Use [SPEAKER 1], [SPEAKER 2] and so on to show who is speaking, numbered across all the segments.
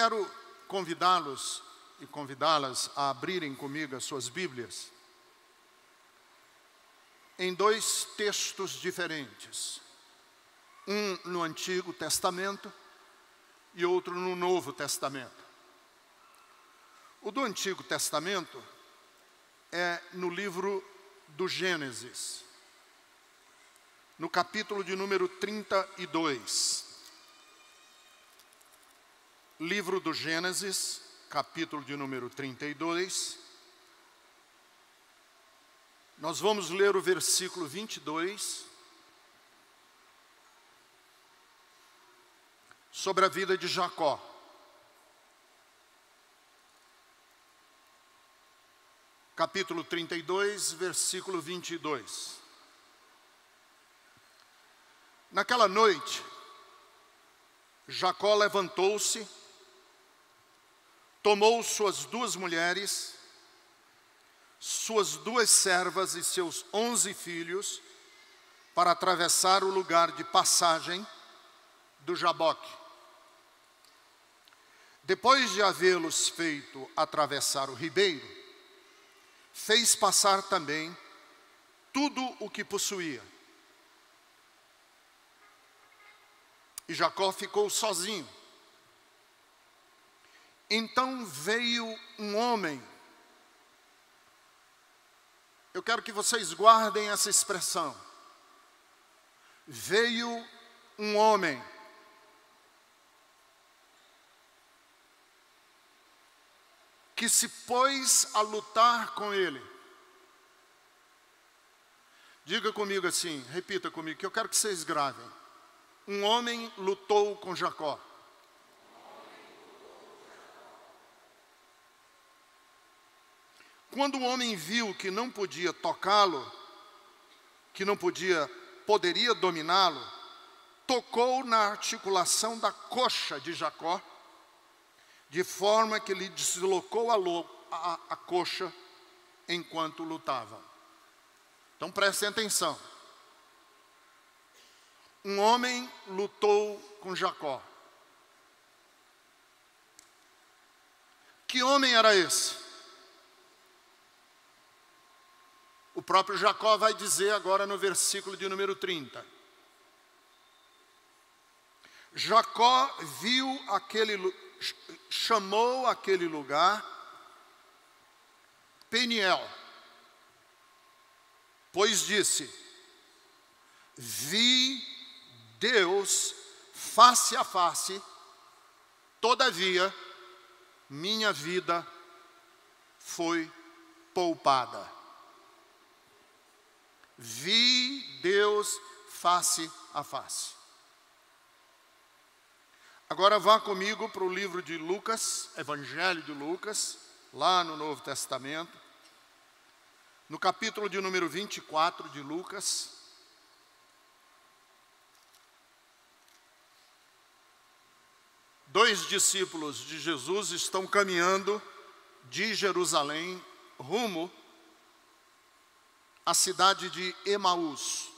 [SPEAKER 1] quero convidá-los e convidá-las a abrirem comigo as suas Bíblias em dois textos diferentes. Um no Antigo Testamento e outro no Novo Testamento. O do Antigo Testamento é no livro do Gênesis, no capítulo de número 32. Livro do Gênesis, capítulo de número 32. Nós vamos ler o versículo 22, sobre a vida de Jacó. Capítulo 32, versículo 22. Naquela noite, Jacó levantou-se, tomou suas 2 mulheres, suas 2 servas e seus 11 filhos, para atravessar o lugar de passagem do Jaboque. Depois de havê-los feito atravessar o ribeiro, fez passar também tudo o que possuía. E Jacó ficou sozinho. Então veio um homem. Eu quero que vocês guardem essa expressão. Veio um homem. Que se pôs a lutar com ele. Diga comigo assim, repita comigo, que eu quero que vocês gravem. Um homem lutou com Jacó. Quando o homem viu que não podia tocá-lo, que não poderia dominá-lo, tocou na articulação da coxa de Jacó, de forma que lhe deslocou a coxa enquanto lutava. Então prestem atenção. Um homem lutou com Jacó. Que homem era esse? O próprio Jacó vai dizer agora no versículo de número 30. Jacó chamou aquele lugar Peniel, pois disse: vi Deus face a face, todavia minha vida foi poupada. Vi Deus face a face. Agora vá comigo para o livro de Lucas, Evangelho de Lucas, lá no Novo Testamento, no capítulo de número 24 de Lucas. Dois discípulos de Jesus estão caminhando de Jerusalém rumo à cidade de Emaús.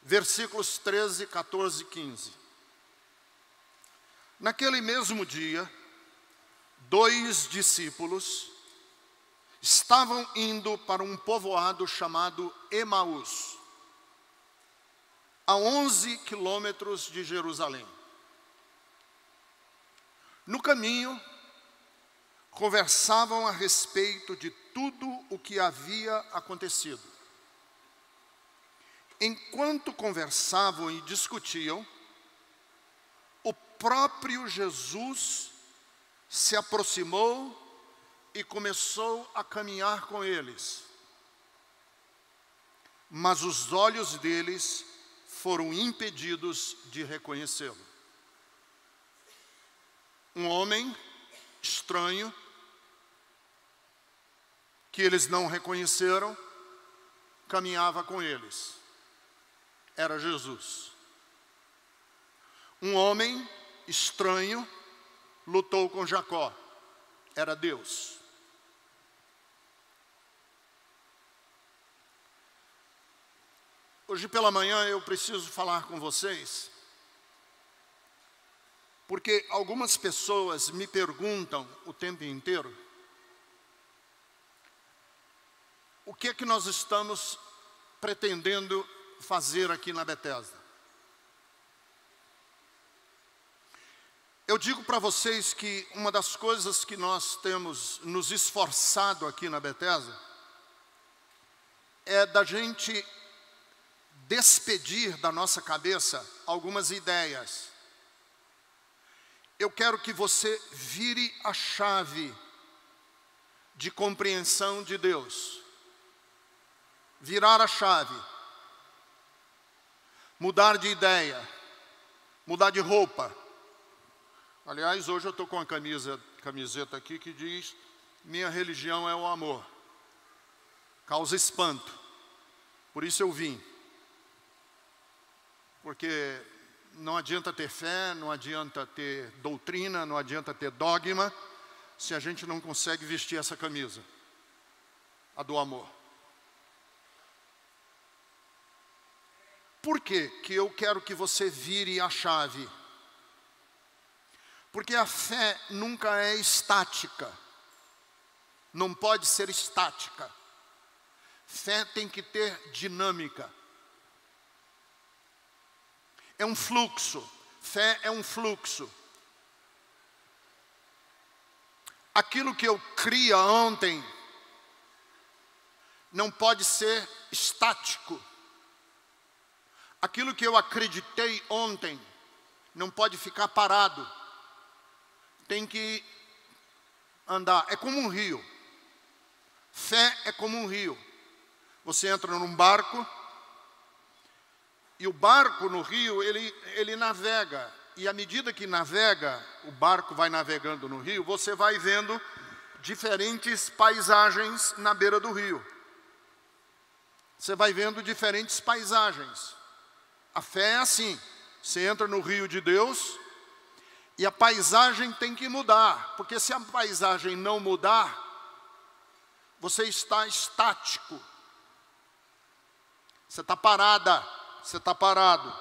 [SPEAKER 1] Versículos 13, 14 e 15. Naquele mesmo dia, 2 discípulos estavam indo para um povoado chamado Emaús, a 11 quilômetros de Jerusalém. No caminho, conversavam a respeito de tudo o que havia acontecido. Enquanto conversavam e discutiam, o próprio Jesus se aproximou e começou a caminhar com eles. Mas os olhos deles foram impedidos de reconhecê-lo. Um homem estranho, que eles não reconheceram, caminhava com eles. Era Jesus. Um homem estranho lutou com Jacó. Era Deus. Hoje pela manhã eu preciso falar com vocês Porque algumas pessoas me perguntam o tempo inteiro o que é que nós estamos pretendendo fazer aqui na Bethesda. Eu digo para vocês que uma das coisas que nós temos nos esforçado aqui na Bethesda é da gente despedir da nossa cabeça algumas ideias. Eu quero que você vire a chave de compreensão de Deus. Virar a chave. Mudar de ideia. Mudar de roupa. Aliás, hoje eu estou com uma camiseta aqui que diz: minha religião é o amor. Causa espanto. Por isso eu vim. Porque não adianta ter fé, não adianta ter doutrina, não adianta ter dogma, se a gente não consegue vestir essa camisa, a do amor. Por que que eu quero que você vire a chave? Porque a fé nunca é estática. Não pode ser estática. Fé tem que ter dinâmica. É um fluxo. Fé é um fluxo. Aquilo que eu cria ontem não pode ser estático. Aquilo que eu acreditei ontem não pode ficar parado. Tem que andar. É como um rio. Fé é como um rio. Você entra num barco e o barco no rio, ele navega. E à medida que navega, o barco vai navegando no rio, você vai vendo diferentes paisagens na beira do rio. Você vai vendo diferentes paisagens. A fé é assim. Você entra no rio de Deus e a paisagem tem que mudar. Porque se a paisagem não mudar, você está estático. Você está parada. Você está parado.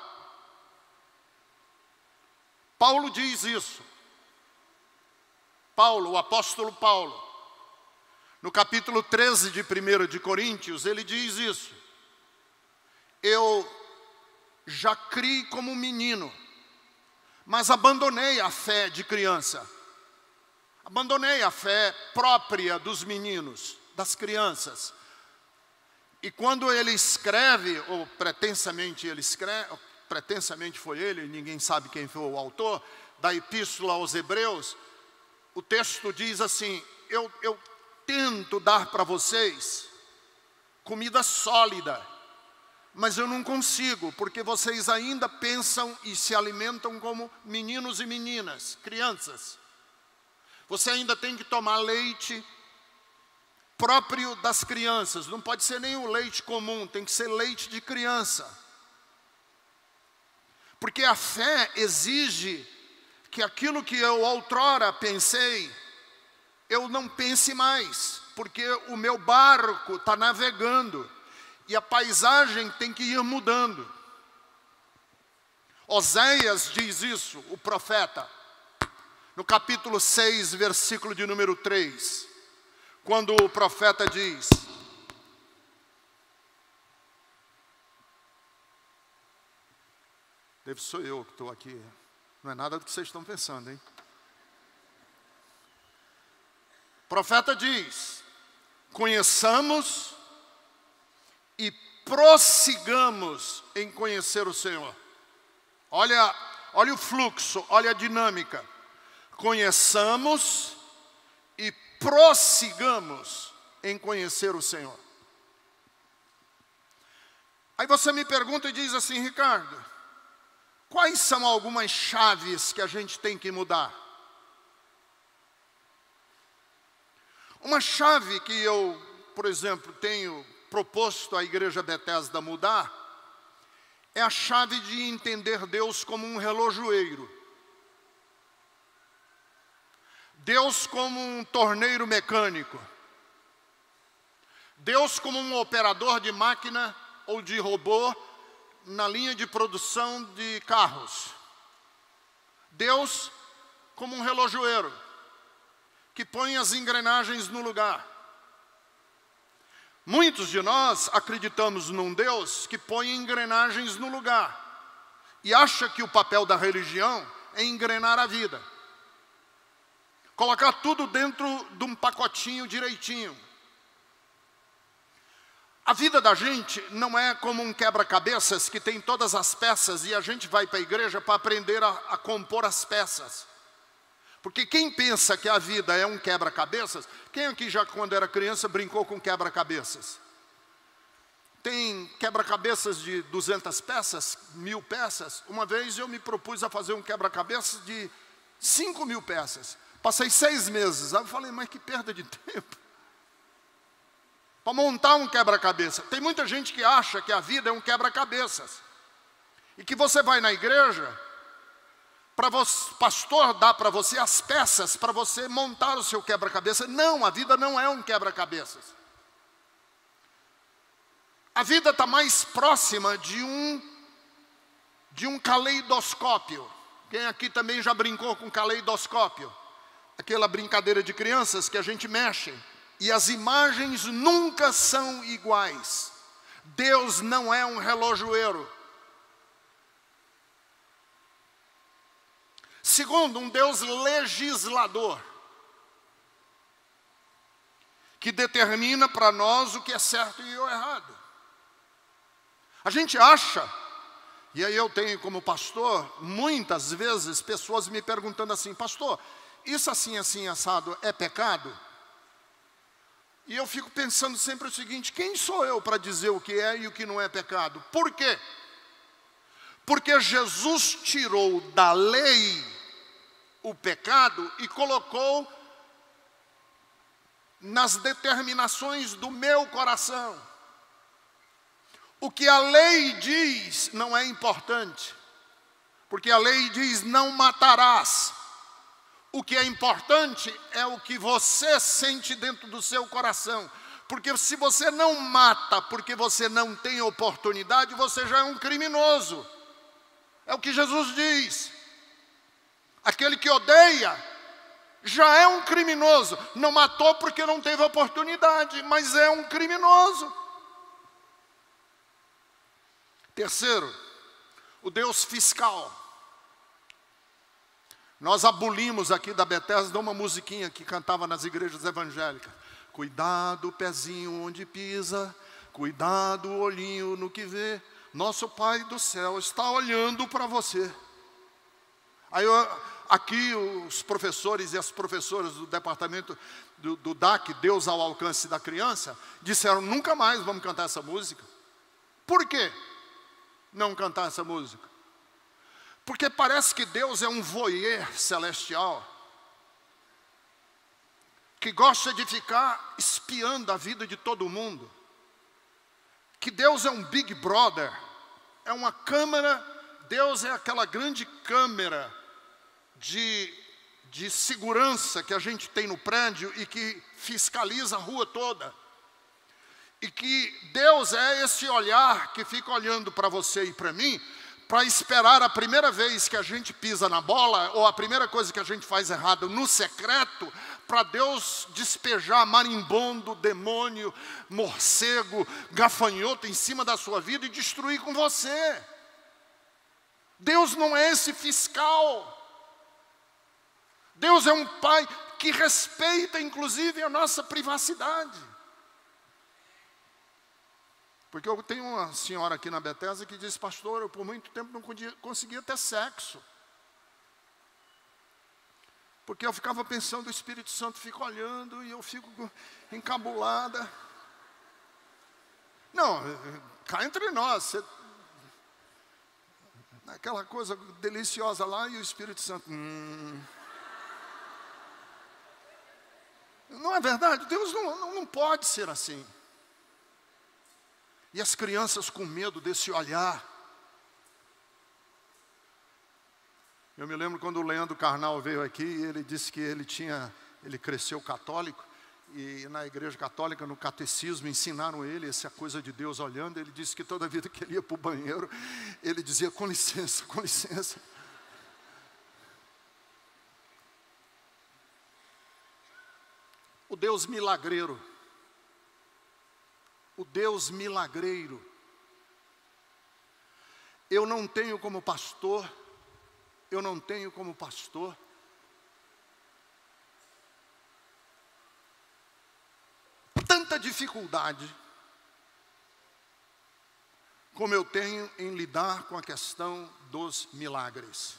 [SPEAKER 1] Paulo diz isso. Paulo, o apóstolo Paulo, no capítulo 13 de 1 de Coríntios, ele diz isso. Eu já criei como menino, mas abandonei a fé de criança. Abandonei a fé própria dos meninos, das crianças. E quando ele escreve, ou pretensamente ele escreve, pretensamente foi ele, ninguém sabe quem foi o autor, da Epístola aos Hebreus, o texto diz assim: eu tento dar para vocês comida sólida, mas eu não consigo, porque vocês ainda pensam e se alimentam como meninos e meninas, crianças. Você ainda tem que tomar leite próprio das crianças, não pode ser nem o leite comum, tem que ser leite de criança. Porque a fé exige que aquilo que eu outrora pensei, eu não pense mais, porque o meu barco está navegando e a paisagem tem que ir mudando. Oséias diz isso, o profeta, no capítulo 6, versículo de número 3. Quando o profeta diz: deve sou eu que estou aqui, não é nada do que vocês estão pensando, hein? O profeta diz: conheçamos e prossigamos em conhecer o Senhor. Olha o fluxo, olha a dinâmica. Conheçamos e prossigamos em conhecer o Senhor. Aí você me pergunta e diz assim: Ricardo, quais são algumas chaves que a gente tem que mudar? Uma chave que eu, por exemplo, tenho proposto à Igreja Bethesda mudar é a chave de entender Deus como um relojoeiro. Deus como um torneiro mecânico. Deus como um operador de máquina ou de robô na linha de produção de carros. Deus como um relojoeiro que põe as engrenagens no lugar. Muitos de nós acreditamos num Deus que põe engrenagens no lugar e acha que o papel da religião é engrenar a vida, colocar tudo dentro de um pacotinho direitinho. A vida da gente não é como um quebra-cabeças que tem todas as peças e a gente vai para a igreja para aprender a compor as peças. Porque quem pensa que a vida é um quebra-cabeças, quem aqui já quando era criança brincou com quebra-cabeças? Tem quebra-cabeças de 200 peças, 1000 peças. Uma vez eu me propus a fazer um quebra-cabeças de 5.000 peças. Passei 6 meses. Aí eu falei, mas que perda de tempo. Para montar um quebra-cabeça. Tem muita gente que acha que a vida é um quebra-cabeças. E que você vai na igreja, para o pastor dar para você as peças, para você montar o seu quebra-cabeça. Não, a vida não é um quebra-cabeças. A vida está mais próxima de um caleidoscópio. Quem aqui também já brincou com caleidoscópio? Aquela brincadeira de crianças que a gente mexe. E as imagens nunca são iguais. Deus não é um relojoeiro. Segundo, um Deus legislador, que determina para nós o que é certo e o errado. A gente acha, e aí eu tenho como pastor, muitas vezes pessoas me perguntando assim, pastor, isso assim, assim, assado é pecado? E eu fico pensando sempre o seguinte, quem sou eu para dizer o que é e o que não é pecado? Por quê? Porque Jesus tirou da lei o pecado e colocou nas determinações do meu coração. O que a lei diz não é importante, porque a lei diz não matarás. O que é importante é o que você sente dentro do seu coração. Porque se você não mata porque você não tem oportunidade, você já é um criminoso. É o que Jesus diz. Aquele que odeia já é um criminoso. Não matou porque não teve oportunidade, mas é um criminoso. Terceiro, o Deus fiscal. Nós abolimos aqui da Bethesda uma musiquinha que cantava nas igrejas evangélicas. Cuidado, pezinho onde pisa, cuidado, olhinho no que vê. Nosso Pai do céu está olhando para você. Aí aqui os professores e as professoras do departamento do DAC, Deus ao alcance da criança, disseram, nunca mais vamos cantar essa música. Por quê não cantar essa música? Porque parece que Deus é um voyeur celestial, que gosta de ficar espiando a vida de todo mundo. Que Deus é um Big Brother, é uma câmera, Deus é aquela grande câmera de segurança que a gente tem no prédio e que fiscaliza a rua toda. E que Deus é esse olhar que fica olhando para você e para mim, para esperar a primeira vez que a gente pisa na bola, ou a primeira coisa que a gente faz errado no secreto, para Deus despejar marimbondo, demônio, morcego, gafanhoto em cima da sua vida e destruir com você. Deus não é esse fiscal. Deus é um Pai que respeita inclusive a nossa privacidade. Porque eu tenho uma senhora aqui na Bethesda que diz, pastor, eu por muito tempo não conseguia ter sexo. Porque eu ficava pensando, o Espírito Santo fica olhando e eu fico encabulada. Não, cá entre nós, aquela coisa deliciosa lá e o Espírito Santo... Não é verdade? Deus não pode ser assim. E as crianças com medo desse olhar. Eu me lembro quando o Leandro Carnal veio aqui, ele disse que ele cresceu católico, e na igreja católica, no catecismo, ensinaram ele essa coisa de Deus olhando. Ele disse que toda vida que ele ia para o banheiro, ele dizia, com licença, com licença. O Deus milagreiro. O Deus milagreiro. Eu não tenho como pastor tanta dificuldade como eu tenho em lidar com a questão dos milagres.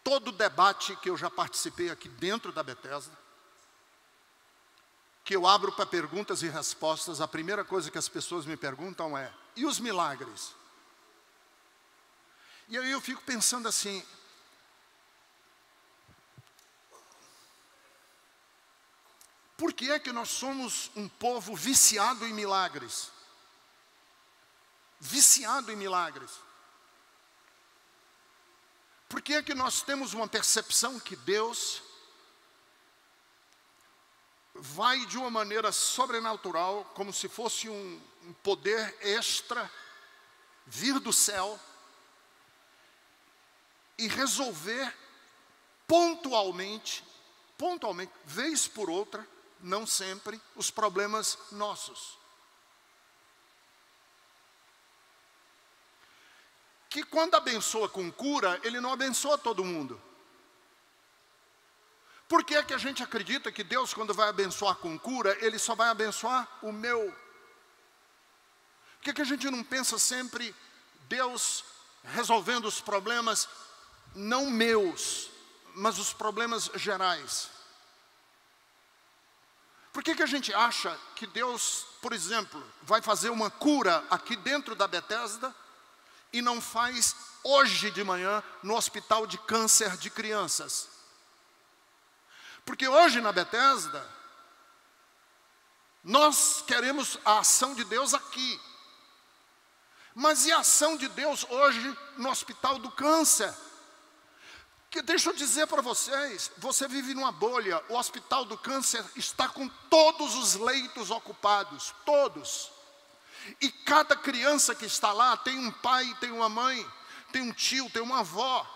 [SPEAKER 1] Todo debate que eu já participei aqui dentro da Bethesda, que eu abro para perguntas e respostas, a primeira coisa que as pessoas me perguntam é: e os milagres? E aí eu fico pensando assim, por que é que nós somos um povo viciado em milagres? Viciado em milagres. Por que é que nós temos uma percepção que Deus vai de uma maneira sobrenatural, como se fosse um poder extra, vir do céu e resolver pontualmente, vez por outra, não sempre, os problemas nossos? Que quando abençoa com cura, Ele não abençoa todo mundo. Por que é que a gente acredita que Deus, quando vai abençoar com cura, Ele só vai abençoar o meu? Por que é que a gente não pensa sempre Deus resolvendo os problemas, não meus, mas os problemas gerais? Por que é que a gente acha que Deus, por exemplo, vai fazer uma cura aqui dentro da Bethesda e não faz hoje de manhã no hospital de câncer de crianças? Porque hoje na Bethesda, nós queremos a ação de Deus aqui. Mas e a ação de Deus hoje no hospital do câncer? Que deixa eu dizer para vocês, você vive numa bolha, o hospital do câncer está com todos os leitos ocupados, todos. E cada criança que está lá tem um pai, tem uma mãe, tem um tio, tem uma avó.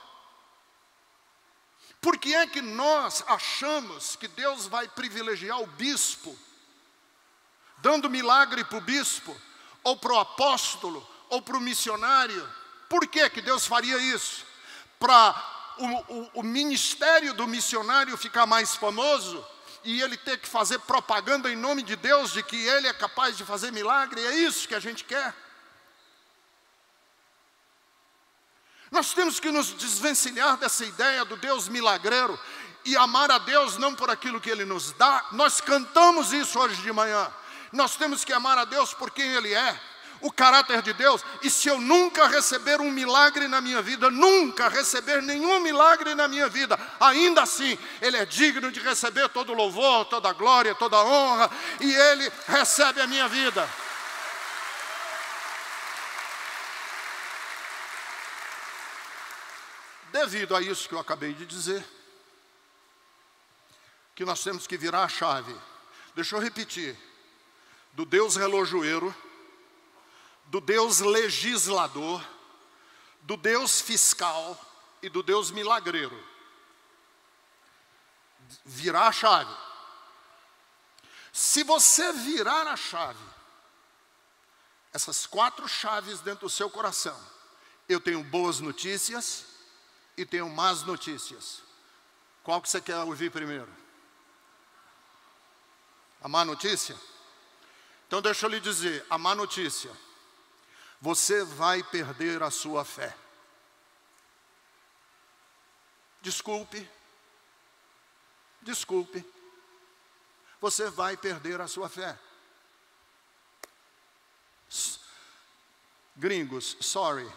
[SPEAKER 1] Por que é que nós achamos que Deus vai privilegiar o bispo, dando milagre para o bispo, ou para o apóstolo, ou para o missionário? Por que que Deus faria isso? Para o ministério do missionário ficar mais famoso e ele ter que fazer propaganda em nome de Deus, de que ele é capaz de fazer milagre? É isso que a gente quer? Nós temos que nos desvencilhar dessa ideia do Deus milagreiro e amar a Deus não por aquilo que Ele nos dá. Nós cantamos isso hoje de manhã. Nós temos que amar a Deus por quem Ele é, o caráter de Deus. E se eu nunca receber um milagre na minha vida, nunca receber nenhum milagre na minha vida, ainda assim, Ele é digno de receber todo o louvor, toda a glória, toda a honra, e Ele recebe a minha vida. Devido a isso que eu acabei de dizer, que nós temos que virar a chave. Deixa eu repetir. Do Deus relojoeiro, do Deus legislador, do Deus fiscal e do Deus milagreiro. Virar a chave. Se você virar a chave, essas 4 chaves dentro do seu coração, eu tenho boas notícias e tenho más notícias. Qual que você quer ouvir primeiro? A má notícia? Então deixa eu lhe dizer, a má notícia: você vai perder a sua fé. Desculpe, você vai perder a sua fé. Gringos, sorry.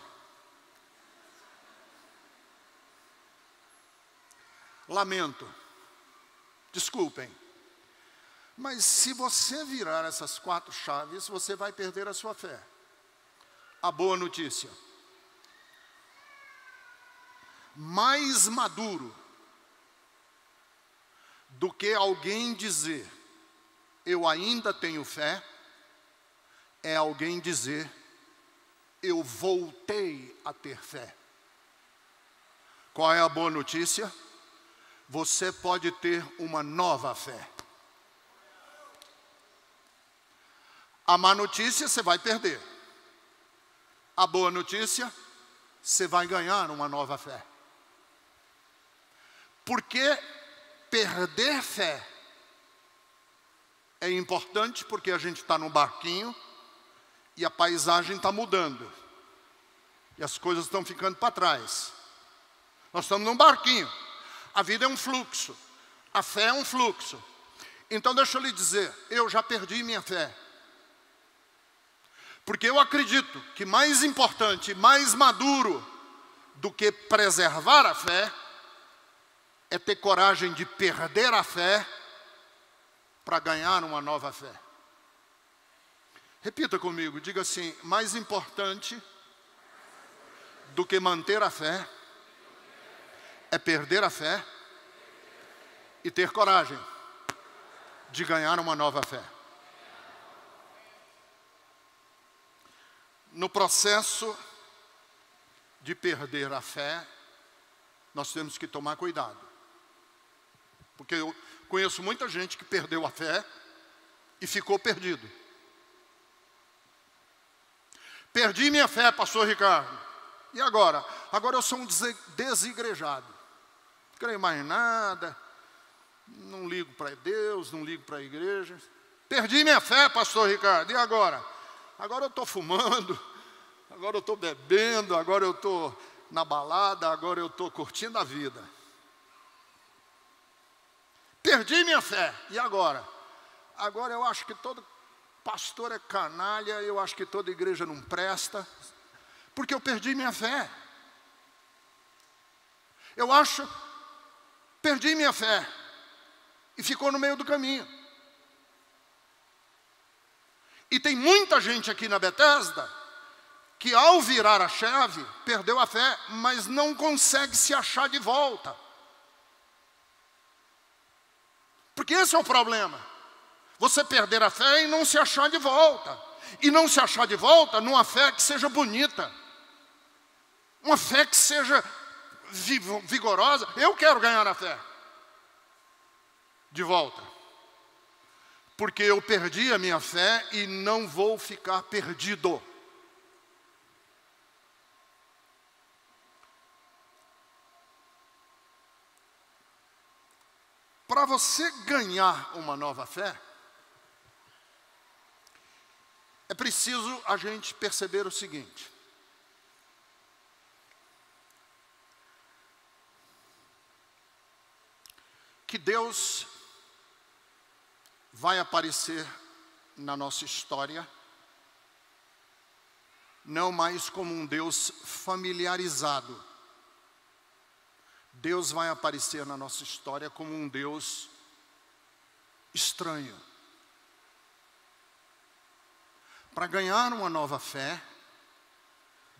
[SPEAKER 1] Lamento, desculpem, mas se você virar essas 4 chaves, você vai perder a sua fé. A boa notícia: mais maduro do que alguém dizer eu ainda tenho fé, é alguém dizer eu voltei a ter fé. Qual é a boa notícia? você pode ter uma nova fé. A má notícia você vai perder. A boa notícia, você vai ganhar uma nova fé. Porque perder fé é importante, porque a gente está num barquinho e a paisagem está mudando. E as coisas estão ficando para trás. Nós estamos num barquinho. A vida é um fluxo. A fé é um fluxo. Então deixa eu lhe dizer, eu já perdi minha fé. Porque eu acredito que mais importante, mais maduro do que preservar a fé, é ter coragem de perder a fé para ganhar uma nova fé. Repita comigo, diga assim, mais importante do que manter a fé, é perder a fé e ter coragem de ganhar uma nova fé. No processo de perder a fé, nós temos que tomar cuidado. Porque eu conheço muita gente que perdeu a fé e ficou perdido. Perdi minha fé, pastor Ricardo. E agora? Agora eu sou um desigrejado. Não creio mais nada. Não ligo para Deus, não ligo para a igreja. Perdi minha fé, pastor Ricardo. E agora? Agora eu estou fumando. Agora eu estou bebendo. Agora eu estou na balada. Agora eu estou curtindo a vida. Perdi minha fé. E agora? Agora eu acho que todo pastor é canalha. Eu acho que toda igreja não presta. Porque eu perdi minha fé. Eu acho, perdi minha fé. E ficou no meio do caminho. E tem muita gente aqui na Bethesda que ao virar a chave, perdeu a fé, mas não consegue se achar de volta. Porque esse é o problema. Você perder a fé e não se achar de volta. E não se achar de volta numa fé que seja bonita. Uma fé que seja vigorosa. Eu quero ganhar a fé de volta. Porque eu perdi a minha fé e não vou ficar perdido. Para você ganhar uma nova fé, é preciso a gente perceber o seguinte. Que Deus vai aparecer na nossa história, não mais como um Deus familiarizado. Deus vai aparecer na nossa história como um Deus estranho. Para ganhar uma nova fé,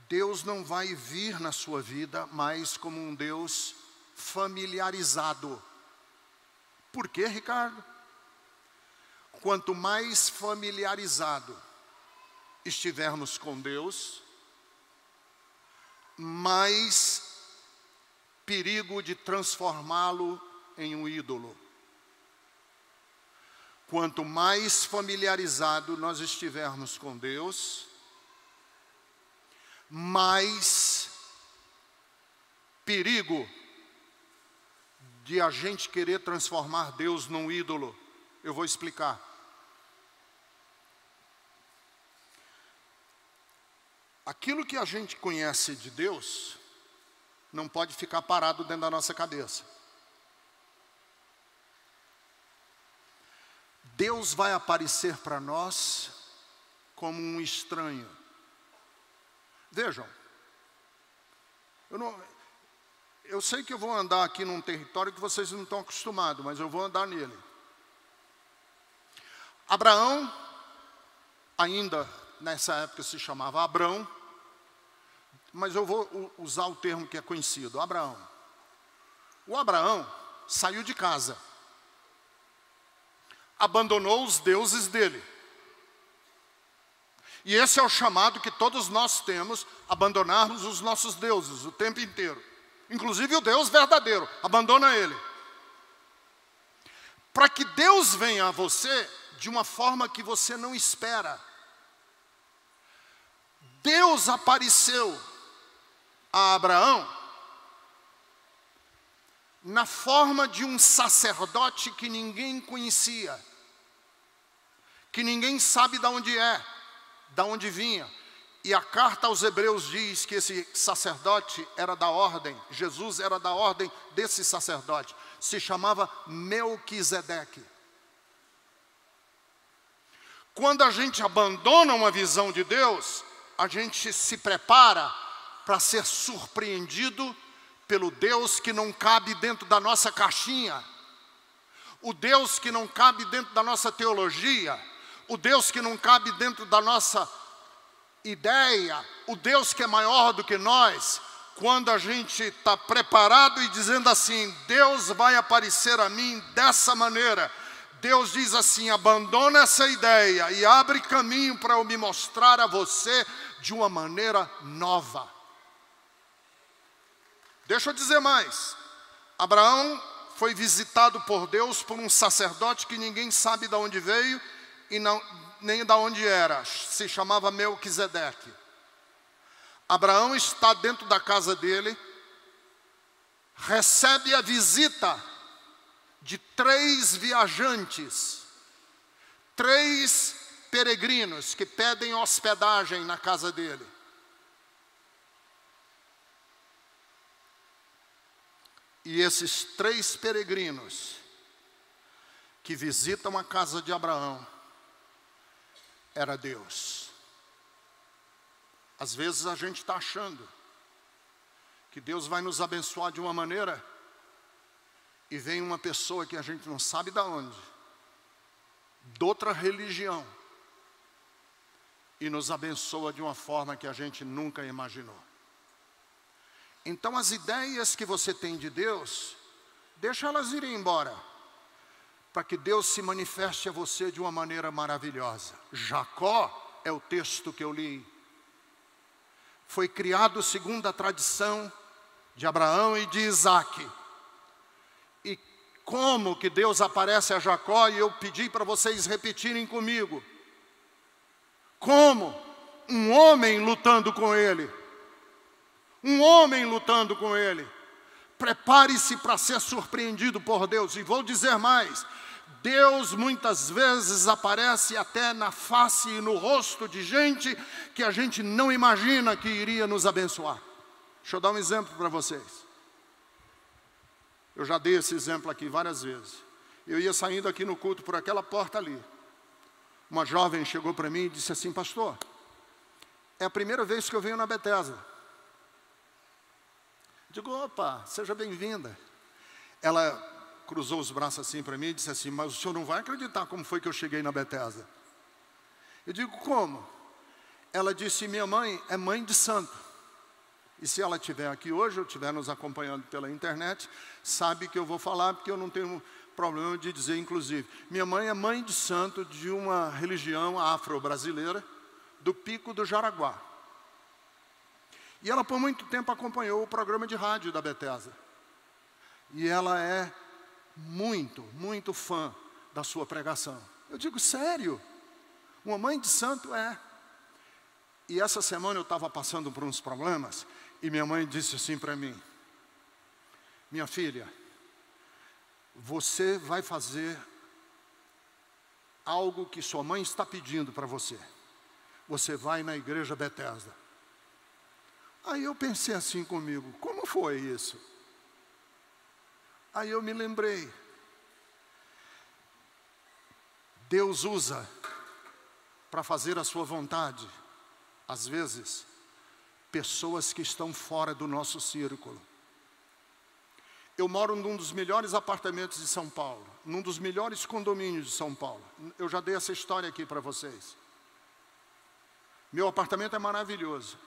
[SPEAKER 1] Deus não vai vir na sua vida mais como um Deus familiarizado. Por quê, Ricardo? Quanto mais familiarizado estivermos com Deus, mais perigo de transformá-lo em um ídolo. Quanto mais familiarizado nós estivermos com Deus, mais perigo de a gente querer transformar Deus num ídolo. Eu vou explicar. Aquilo que a gente conhece de Deus não pode ficar parado dentro da nossa cabeça. Deus vai aparecer para nós como um estranho. Vejam, eu sei que eu vou andar aqui num território que vocês não estão acostumados, mas eu vou andar nele. Abraão, ainda nessa época se chamava Abrão, mas eu vou usar o termo que é conhecido, Abraão. O Abraão saiu de casa, abandonou os deuses dele. E esse é o chamado que todos nós temos, abandonarmos os nossos deuses o tempo inteiro. Inclusive o Deus verdadeiro, abandona ele. para que Deus venha a você de uma forma que você não espera. Deus apareceu a Abraão na forma de um sacerdote que ninguém conhecia, que ninguém sabe de onde é, de onde vinha. E a carta aos Hebreus diz que esse sacerdote era da ordem, Jesus era da ordem desse sacerdote, se chamava Melquisedeque. Quando a gente abandona uma visão de Deus, a gente se prepara para ser surpreendido pelo Deus que não cabe dentro da nossa caixinha, o Deus que não cabe dentro da nossa teologia, o Deus que não cabe dentro da nossa ideia, o Deus que é maior do que nós. Quando a gente está preparado e dizendo assim, Deus vai aparecer a mim dessa maneira, Deus diz assim, abandona essa ideia e abre caminho para eu me mostrar a você de uma maneira nova. Deixa eu dizer mais. Abraão foi visitado por Deus por um sacerdote que ninguém sabe de onde veio e nem de onde era. Se chamava Melquisedeque. Abraão está dentro da casa dele, recebe a visita de 3 viajantes, 3 peregrinos que pedem hospedagem na casa dele. E esses 3 peregrinos que visitam a casa de Abraão, era Deus. Às vezes a gente está achando que Deus vai nos abençoar de uma maneira e vem uma pessoa que a gente não sabe de onde, de outra religião, e nos abençoa de uma forma que a gente nunca imaginou. Então as ideias que você tem de Deus, deixa elas irem embora, para que Deus se manifeste a você de uma maneira maravilhosa. Jacó é o texto que eu li. Foi criado segundo a tradição de Abraão e de Isaac. E como que Deus aparece a Jacó, e eu pedi para vocês repetirem comigo. Como? Um homem lutando com ele. Um homem lutando com ele. Prepare-se para ser surpreendido por Deus. E vou dizer mais. Deus muitas vezes aparece até na face e no rosto de gente que a gente não imagina que iria nos abençoar. Deixa eu dar um exemplo para vocês. Eu já dei esse exemplo aqui várias vezes. Eu ia saindo aqui no culto por aquela porta ali. Uma jovem chegou para mim e disse assim, pastor, é a primeira vez que eu venho na Bethesda. Digo, opa, seja bem-vinda. Ela cruzou os braços assim para mim e disse assim, mas o senhor não vai acreditar como foi que eu cheguei na Bethesda. Eu digo, como? Ela disse, minha mãe é mãe de santo. E se ela estiver aqui hoje, ou estiver nos acompanhando pela internet, sabe que eu vou falar, porque eu não tenho problema de dizer, inclusive. Minha mãe é mãe de santo de uma religião afro-brasileira, do Pico do Jaraguá. E ela por muito tempo acompanhou o programa de rádio da Bethesda. E ela é muito, muito fã da sua pregação. Eu digo, sério? Uma mãe de santo é. E essa semana eu estava passando por uns problemas, e minha mãe disse assim para mim, minha filha, você vai fazer algo que sua mãe está pedindo para você. Você vai na igreja Bethesda. Aí eu pensei assim comigo, como foi isso? Aí eu me lembrei, Deus usa para fazer a sua vontade, às vezes, pessoas que estão fora do nosso círculo. Eu moro num dos melhores apartamentos de São Paulo, num dos melhores condomínios de São Paulo. Eu já dei essa história aqui para vocês. Meu apartamento é maravilhoso.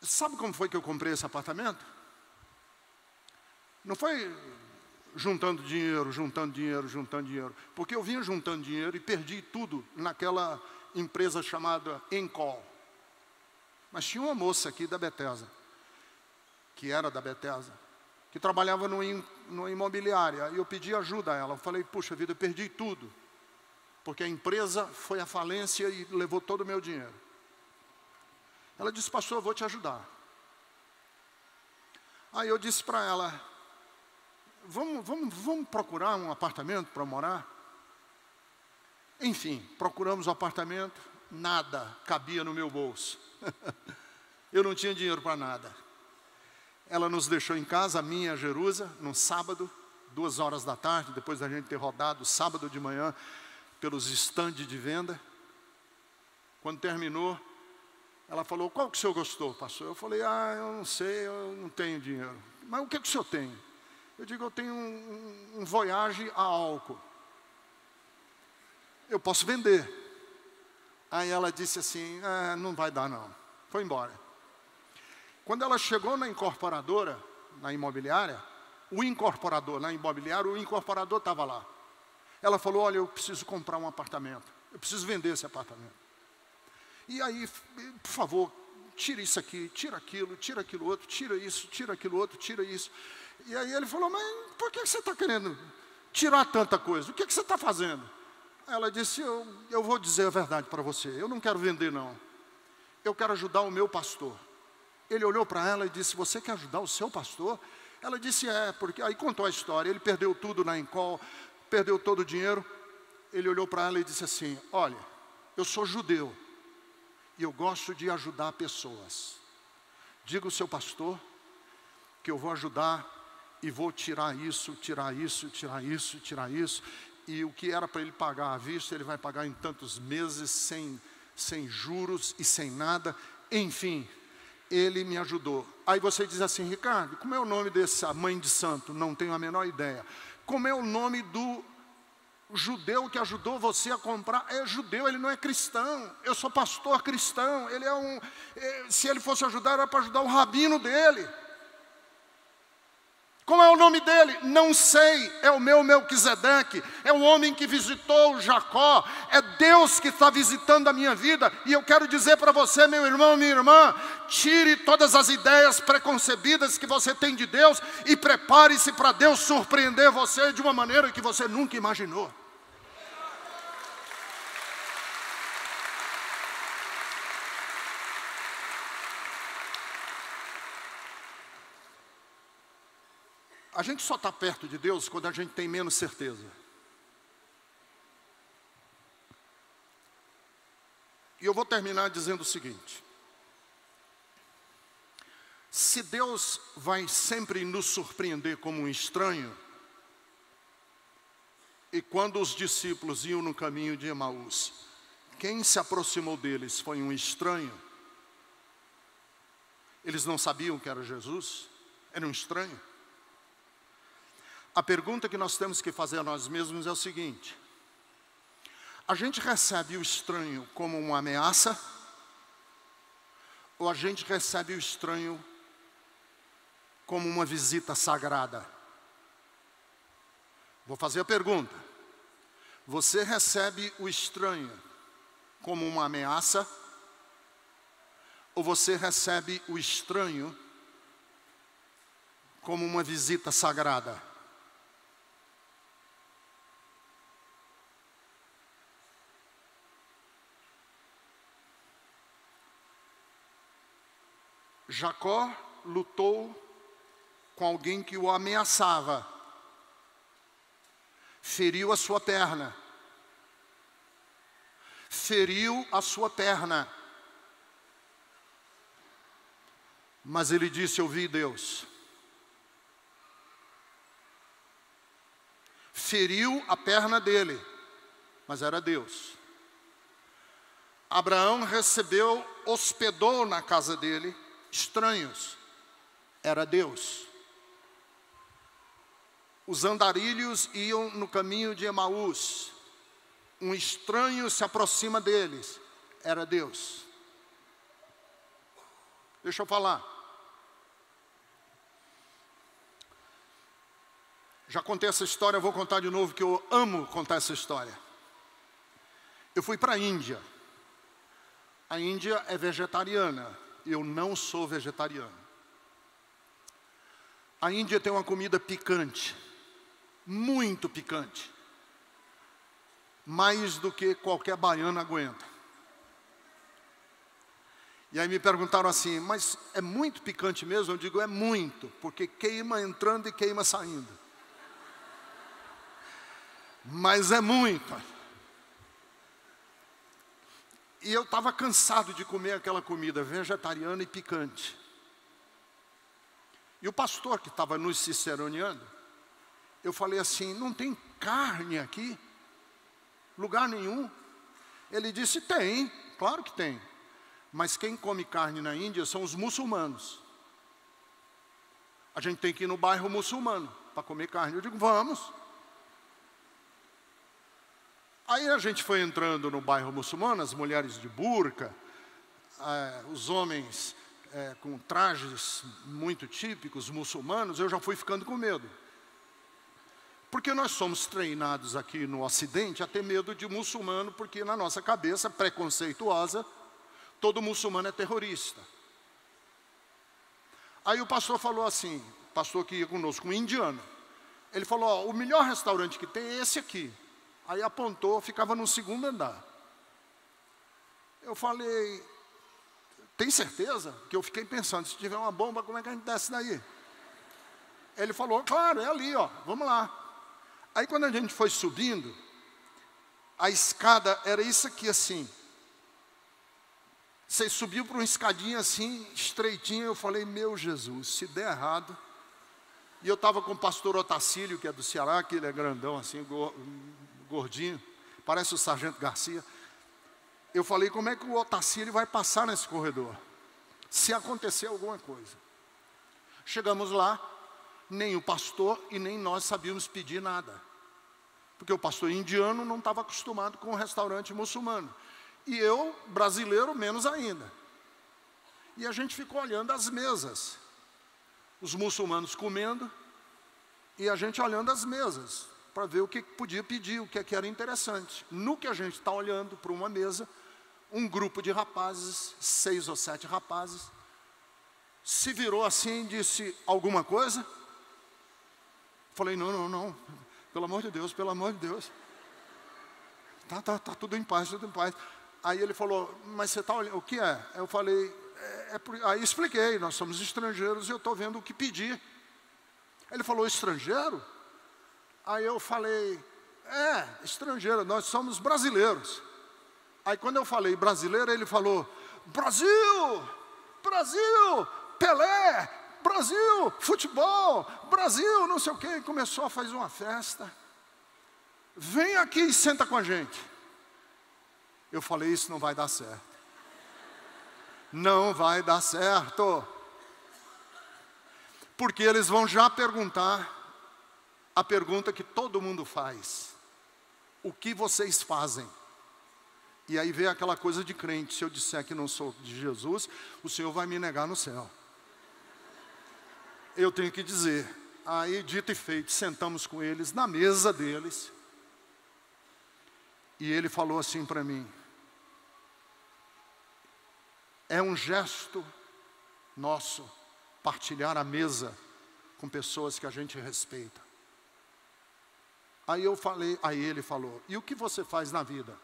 [SPEAKER 1] Sabe como foi que eu comprei esse apartamento? Não foi juntando dinheiro, juntando dinheiro, juntando dinheiro. Porque eu vinha juntando dinheiro e perdi tudo naquela empresa chamada Encol. Mas tinha uma moça aqui da Bethesda, que era da Bethesda, que trabalhava numa imobiliária e eu pedi ajuda a ela. Eu falei, puxa vida, eu perdi tudo, porque a empresa foi à falência e levou todo o meu dinheiro. Ela disse, pastor, eu vou te ajudar. Aí eu disse para ela, vamos procurar um apartamento para morar? Enfim, procuramos o apartamento, nada cabia no meu bolso. Eu não tinha dinheiro para nada. Ela nos deixou em casa, a minha, a Jerusa, num sábado, 2 horas da tarde, depois da gente ter rodado sábado de manhã pelos estandes de venda. Quando terminou, ela falou, qual que o senhor gostou, pastor? Eu falei, eu não sei, eu não tenho dinheiro. Mas o que o senhor tem? Eu digo, eu tenho um Voyage a álcool. Eu posso vender. Aí ela disse assim, não vai dar não. Foi embora. Quando ela chegou na incorporadora, na imobiliária, o incorporador estava lá. Ela falou, olha, eu preciso comprar um apartamento. Eu preciso vender esse apartamento. E aí, por favor, tira isso aqui, tira aquilo outro, tira isso, tira aquilo outro, tira isso. E aí ele falou, mas por que você está querendo tirar tanta coisa? O que você está fazendo? Ela disse, eu vou dizer a verdade para você, eu não quero vender não. Eu quero ajudar o meu pastor. Ele olhou para ela e disse, você quer ajudar o seu pastor? Ela disse, porque aí contou a história, ele perdeu tudo na Encol, perdeu todo o dinheiro. Ele olhou para ela e disse assim, olha, eu sou judeu e eu gosto de ajudar pessoas. Diga ao seu pastor que eu vou ajudar e vou tirar isso, tirar isso, tirar isso, tirar isso. E o que era para ele pagar à vista, ele vai pagar em tantos meses, sem juros e sem nada. Enfim, ele me ajudou. Aí você diz assim, Ricardo, como é o nome dessa mãe de santo? Não tenho a menor ideia. Como é o nome do judeu que ajudou você a comprar? É judeu, ele não é cristão. Eu sou pastor cristão. Ele se ele fosse ajudar, era para ajudar o rabino dele. Como é o nome dele? Não sei, é o meu Melquisedeque, é o homem que visitou Jacó, é Deus que está visitando a minha vida, e eu quero dizer para você, meu irmão, minha irmã, tire todas as ideias preconcebidas que você tem de Deus, e prepare-se para Deus surpreender você de uma maneira que você nunca imaginou. A gente só está perto de Deus quando a gente tem menos certeza. E eu vou terminar dizendo o seguinte. Se Deus vai sempre nos surpreender como um estranho, e quando os discípulos iam no caminho de Emaús, quem se aproximou deles foi um estranho, eles não sabiam que era Jesus, era um estranho. A pergunta que nós temos que fazer a nós mesmos é o seguinte: a gente recebe o estranho como uma ameaça, ou a gente recebe o estranho como uma visita sagrada? Vou fazer a pergunta. Você recebe o estranho como uma ameaça, ou você recebe o estranho como uma visita sagrada? Jacó lutou com alguém que o ameaçava, feriu a sua perna, mas ele disse, eu vi Deus. Feriu a perna dele, mas era Deus. Abraão hospedou na casa dele estranhos, era Deus. Os andarilhos iam no caminho de Emaús, um estranho se aproxima deles, era Deus. Deixa eu falar. Já contei essa história, eu vou contar de novo, que eu amo contar essa história. Eu fui para a Índia. A Índia é vegetariana. Eu não sou vegetariano. A Índia tem uma comida picante, muito picante, mais do que qualquer baiano aguenta. E aí me perguntaram assim, mas é muito picante mesmo? Eu digo, é muito, porque queima entrando e queima saindo. Mas é muito. E eu estava cansado de comer aquela comida vegetariana e picante. E o pastor que estava nos ciceroneando, eu falei assim, não tem carne aqui? Lugar nenhum? Ele disse, tem, claro que tem. Mas quem come carne na Índia são os muçulmanos. A gente tem que ir no bairro muçulmano para comer carne. Eu digo, vamos. Aí a gente foi entrando no bairro muçulmano, as mulheres de burca, os homens com trajes muito típicos muçulmanos, eu já fui ficando com medo. Porque nós somos treinados aqui no Ocidente a ter medo de muçulmano, porque na nossa cabeça preconceituosa, todo muçulmano é terrorista. Aí o pastor falou assim, o pastor que ia conosco, um indiano, ele falou, ó, o melhor restaurante que tem é esse aqui. Aí apontou, ficava no segundo andar. Eu falei, tem certeza? Que eu fiquei pensando, se tiver uma bomba, como é que a gente desce daí? Ele falou, claro, é ali, ó, vamos lá. Aí quando a gente foi subindo, a escada era isso aqui assim. Você subiu por uma escadinha assim, estreitinha, eu falei, meu Jesus, se der errado. E eu estava com o pastor Otacílio, que é do Ceará, que ele é grandão assim, gordinho, parece o Sargento Garcia. Eu falei, como é que o Otacílio vai passar nesse corredor? Se acontecer alguma coisa. Chegamos lá, nem o pastor e nem nós sabíamos pedir nada. Porque o pastor indiano não estava acostumado com o restaurante muçulmano. E eu, brasileiro, menos ainda. E a gente ficou olhando as mesas. Os muçulmanos comendo e a gente olhando as mesas para ver o que podia pedir, o que era interessante. No que a gente está olhando para uma mesa, um grupo de rapazes, 6 ou 7 rapazes, se virou assim e disse alguma coisa. Falei, não, pelo amor de Deus, pelo amor de Deus. Tá tudo em paz, tudo em paz. Aí ele falou, mas você está olhando, o que é? Eu falei, aí expliquei, nós somos estrangeiros e eu estou vendo o que pedir. Ele falou, estrangeiro? Aí eu falei, estrangeiro, nós somos brasileiros. Aí quando eu falei brasileiro, ele falou, Brasil, Pelé, Brasil, futebol, Brasil, não sei o quê. E começou a fazer uma festa. Vem aqui e senta com a gente. Eu falei, isso não vai dar certo. Não vai dar certo. Porque eles vão já perguntar a pergunta que todo mundo faz. O que vocês fazem? E aí vem aquela coisa de crente. Se eu disser que não sou de Jesus, o Senhor vai me negar no céu. Eu tenho que dizer. Aí, dito e feito, sentamos com eles na mesa deles. E ele falou assim para mim, é um gesto nosso partilhar a mesa com pessoas que a gente respeita. Aí eu falei, aí ele falou, e o que você faz na vida?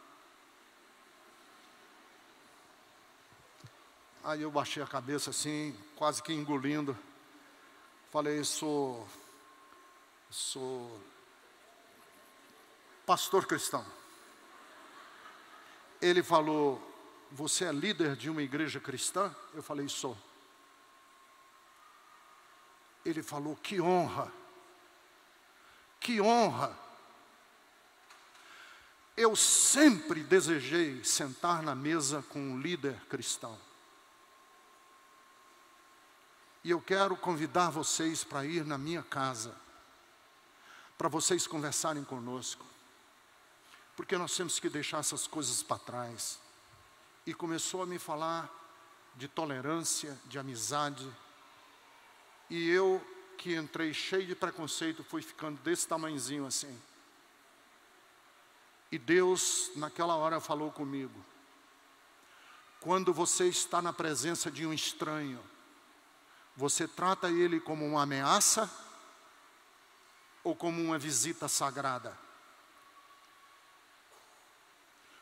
[SPEAKER 1] Aí eu baixei a cabeça assim, quase que engolindo. Falei, sou pastor cristão. Ele falou, você é líder de uma igreja cristã? Eu falei, sou. Ele falou, que honra. Que honra. Eu sempre desejei sentar na mesa com um líder cristão. E eu quero convidar vocês para ir na minha casa, para vocês conversarem conosco. Porque nós temos que deixar essas coisas para trás. E começou a me falar de tolerância, de amizade. E eu, que entrei cheio de preconceito, fui ficando desse tamanhozinho assim. E Deus, naquela hora, falou comigo. Quando você está na presença de um estranho, Você trata ele como uma ameaça ou como uma visita sagrada?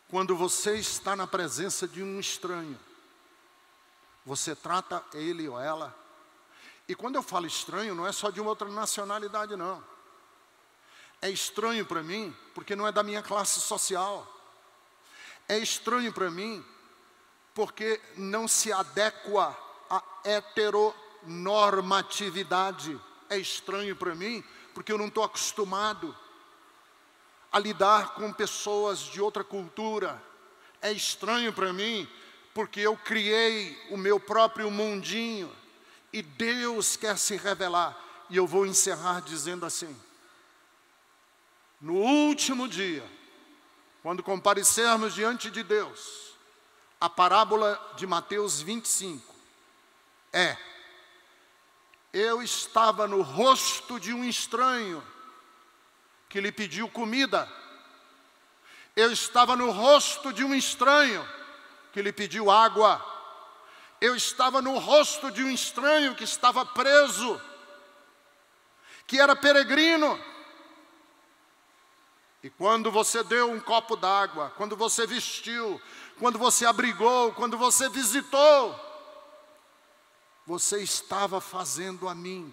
[SPEAKER 1] Quando você está na presença de um estranho, você trata ele ou ela. E quando eu falo estranho, não é só de uma outra nacionalidade, não. É estranho para mim, porque não é da minha classe social. É estranho para mim, porque não se adequa à heteronormatividade. É estranho para mim, porque eu não estou acostumado a lidar com pessoas de outra cultura. É estranho para mim, porque eu criei o meu próprio mundinho, e Deus quer se revelar. E eu vou encerrar dizendo assim: no último dia, quando comparecermos diante de Deus, a parábola de Mateus 25 eu estava no rosto de um estranho que lhe pediu comida. Eu estava no rosto de um estranho que lhe pediu água. Eu estava no rosto de um estranho que estava preso, que era peregrino. E quando você deu um copo d'água, quando você vestiu, quando você abrigou, quando você visitou, você estava fazendo a mim,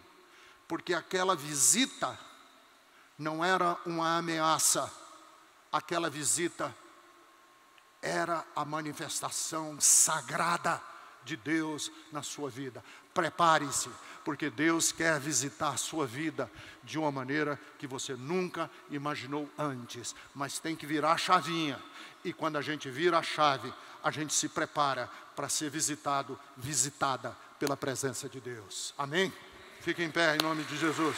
[SPEAKER 1] porque aquela visita não era uma ameaça, aquela visita era a manifestação sagrada de Deus na sua vida. Prepare-se, porque Deus quer visitar a sua vida de uma maneira que você nunca imaginou antes. Mas tem que virar a chavinha. E quando a gente vira a chave, a gente se prepara para ser visitado, visitada pela presença de Deus. Amém? Fique em pé em nome de Jesus.